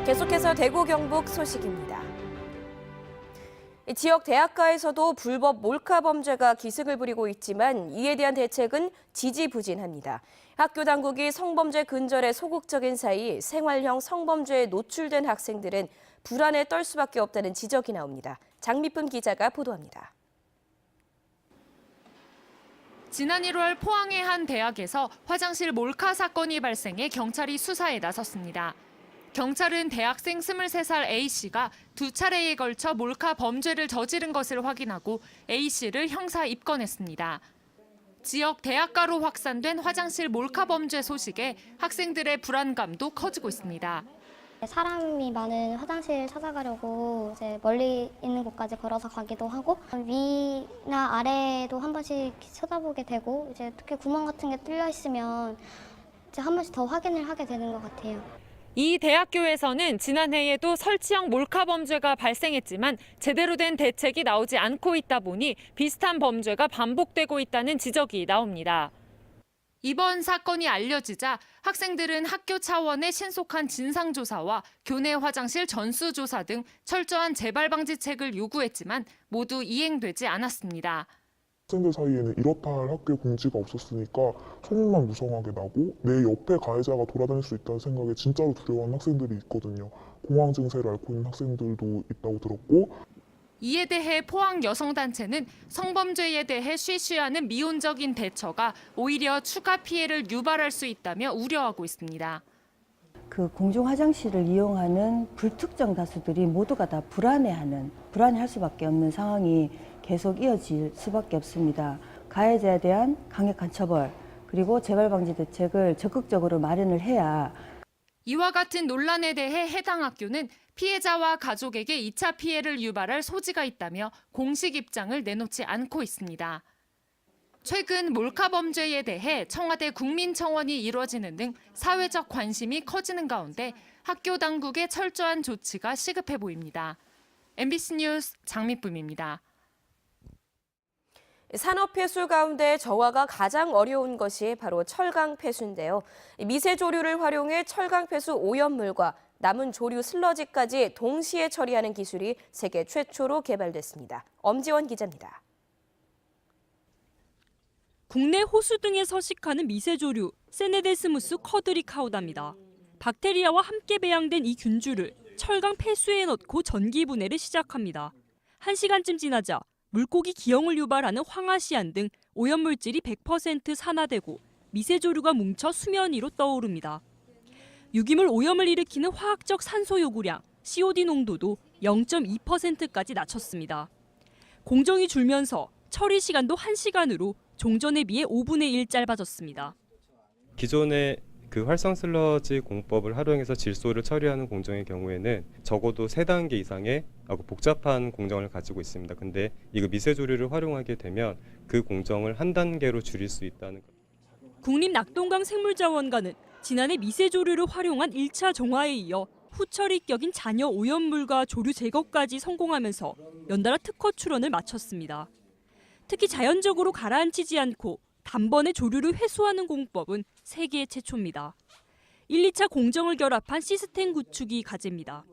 계속해서 대구 경북 소식입니다. 지역 대학가에서도 불법 몰카 범죄가 기승을 부리고 있지만 이에 대한 대책은 지지부진합니다. 학교 당국이 성범죄 근절에 소극적인 사이 생활형 성범죄에 노출된 학생들은 불안에 떨 수밖에 없다는 지적이 나옵니다. 장미쁨 기자가 보도합니다. 지난 1월 포항의 한 대학에서 화장실 몰카 사건이 발생해 경찰이 수사에 나섰습니다. 경찰은 대학생 23살 A씨가 두 차례에 걸쳐 몰카 범죄를 저지른 것을 확인하고 A씨를 형사 입건했습니다. 지역 대학가로 확산된 화장실 몰카 범죄 소식에 학생들의 불안감도 커지고 있습니다. 사람이 많은 화장실 찾아가려고 이제 멀리 있는 곳까지 걸어서 가기도 하고 위나 아래도 한 번씩 쳐다보게 되고 이제 특히 구멍 같은 게 뚫려 있으면 이제 한 번씩 더 확인을 하게 되는 것 같아요. 이 대학교에서는 지난해에도 설치형 몰카 범죄가 발생했지만 제대로 된 대책이 나오지 않고 있다 보니 비슷한 범죄가 반복되고 있다는 지적이 나옵니다. 이번 사건이 알려지자 학생들은 학교 차원의 신속한 진상조사와 교내 화장실 전수조사 등 철저한 재발 방지책을 요구했지만 모두 이행되지 않았습니다. 학생들 사이에는 이렇다 할 학교 공지가 없었으니까 소문만 무성하게 나고 내 옆에 가해자가 돌아다닐 수 있다는 생각에 진짜로 두려워하는 학생들이 있거든요. 공황 증세를 앓고 있는 학생들도 있다고 들었고. 이에 대해 포항 여성단체는 성범죄에 대해 쉬쉬하는 미온적인 대처가 오히려 추가 피해를 유발할 수 있다며 우려하고 있습니다. 그 공중 화장실을 이용하는 불특정 다수들이 모두가 다 불안해할 수밖에 없는 상황이 계속 이어질 수밖에 없습니다. 가해자에 대한 강력한 처벌 그리고 재발 방지 대책을 적극적으로 마련을 해야. 이와 같은 논란에 대해 해당 학교는 피해자와 가족에게 2차 피해를 유발할 소지가 있다며 공식 입장을 내놓지 않고 있습니다. 최근 몰카 범죄에 대해 청와대 국민청원이 이루어지는 등 사회적 관심이 커지는 가운데 학교 당국의 철저한 조치가 시급해 보입니다. MBC 뉴스 장미쁨입니다. 산업 폐수 가운데 정화가 가장 어려운 것이 바로 철강 폐수인데요. 미세 조류를 활용해 철강 폐수 오염물과 남은 조류 슬러지까지 동시에 처리하는 기술이 세계 최초로 개발됐습니다. 엄지원 기자입니다. 국내 호수 등에 서식하는 미세조류 세네데스무스 쿼드리카우다입니다. 박테리아와 함께 배양된 이 균주를 철강 폐수에 넣고 전기 분해를 시작합니다. 1시간쯤 지나자 물고기 기형을 유발하는 황화시안 등 오염물질이 100% 산화되고 미세조류가 뭉쳐 수면 위로 떠오릅니다. 유기물 오염을 일으키는 화학적 산소 요구량, COD 농도도 0.2%까지 낮췄습니다. 공정이 줄면서 처리 시간도 1시간으로 종전에 비해 5분의 1 짧아졌습니다. 기존의 그 활성 슬러지 공법을 활용해서 질소를 처리하는 공정의 경우에는 적어도 3단계 이상의 복잡한 공정을 가지고 있습니다. 근데 이거 미세조류를 활용하게 되면 그 공정을 한 단계로 줄일 수 있다는 것. 국립낙동강 생물자원관은 지난해 미세조류를 활용한 1차 정화에 이어 후처리격인 잔여 오염물과 조류 제거까지 성공하면서 연달아 특허 출원을 마쳤습니다. 특히 자연적으로 가라앉히지 않고 단번에 조류를 회수하는 공법은 세계 최초입니다. 1, 2차 공정을 결합한 시스템 구축이 과제입니다.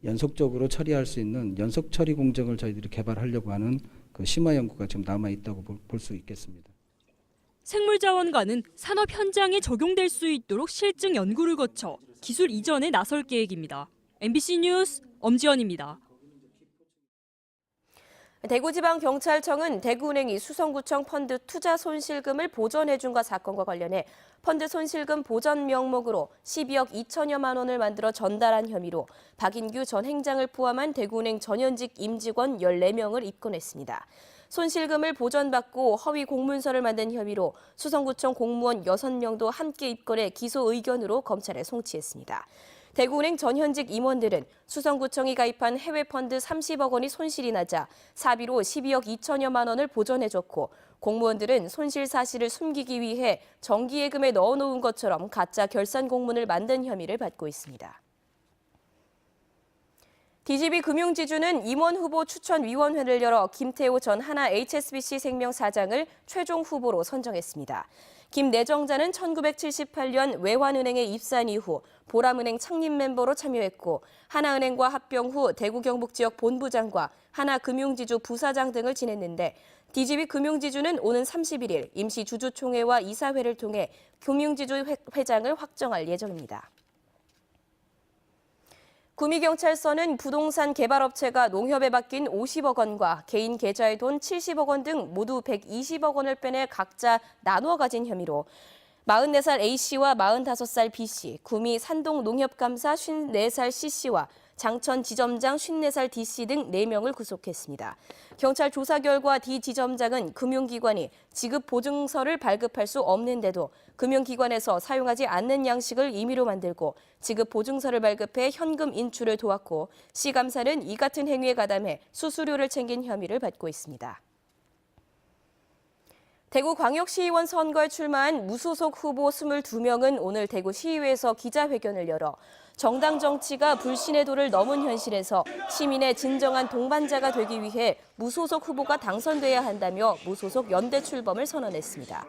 연속적으로 처리할 수 있는 연속 처리 공정을 저희들이 개발하려고 하는 그 심화 연구가 지금 남아 있다고 볼 수 있겠습니다. 생물자원관은 산업 현장에 적용될 수 있도록 실증 연구를 거쳐 기술 이전에 나설 계획입니다. MBC 뉴스 엄지원입니다. 대구지방경찰청은 대구은행이 수성구청 펀드 투자 손실금을 보전해준과 사건과 관련해 펀드 손실금 보전 명목으로 12억 2천여만 원을 만들어 전달한 혐의로 박인규 전 행장을 포함한 대구은행 전현직 임직원 14명을 입건했습니다. 손실금을 보전받고 허위 공문서를 만든 혐의로 수성구청 공무원 6명도 함께 입건해 기소 의견으로 검찰에 송치했습니다. 대구은행 전현직 임원들은 수성구청이 가입한 해외 펀드 30억 원이 손실이 나자 사비로 12억 2천여만 원을 보전해줬고 공무원들은 손실 사실을 숨기기 위해 정기예금에 넣어놓은 것처럼 가짜 결산 공문을 만든 혐의를 받고 있습니다. DGB 금융지주는 임원 후보 추천위원회를 열어 김태호 전 하나 HSBC 생명 사장을 최종 후보로 선정했습니다. 김 내정자는 1978년 외환은행에 입사한 이후 보람은행 창립 멤버로 참여했고 하나은행과 합병 후 대구 경북 지역 본부장과 하나금융지주 부사장 등을 지냈는데 DGB 금융지주는 오는 31일 임시 주주총회와 이사회를 통해 금융지주 회장을 확정할 예정입니다. 구미경찰서는 부동산 개발업체가 농협에 맡긴 50억 원과 개인 계좌의 돈 70억 원 등 모두 120억 원을 빼내 각자 나눠 가진 혐의로 44살 A씨와 45살 B씨, 구미 산동농협감사 54살 C씨와 장천 지점장 54살 D씨 등 4명을 구속했습니다. 경찰 조사 결과 D 지점장은 금융기관이 지급 보증서를 발급할 수 없는데도 금융기관에서 사용하지 않는 양식을 임의로 만들고 지급 보증서를 발급해 현금 인출을 도왔고 C 감사는 이 같은 행위에 가담해 수수료를 챙긴 혐의를 받고 있습니다. 대구광역시의원 선거에 출마한 무소속 후보 22명은 오늘 대구시의회에서 기자회견을 열어 정당 정치가 불신의 도를 넘은 현실에서 시민의 진정한 동반자가 되기 위해 무소속 후보가 당선돼야 한다며 무소속 연대 출범을 선언했습니다.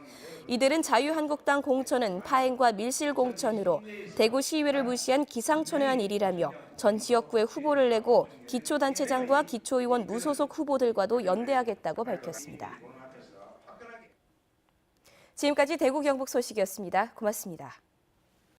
이들은 자유한국당 공천은 파행과 밀실 공천으로 대구시의회를 무시한 기상천외한 일이라며 전 지역구에 후보를 내고 기초단체장과 기초의원 무소속 후보들과도 연대하겠다고 밝혔습니다. 지금까지 대구 경북 소식이었습니다. 고맙습니다.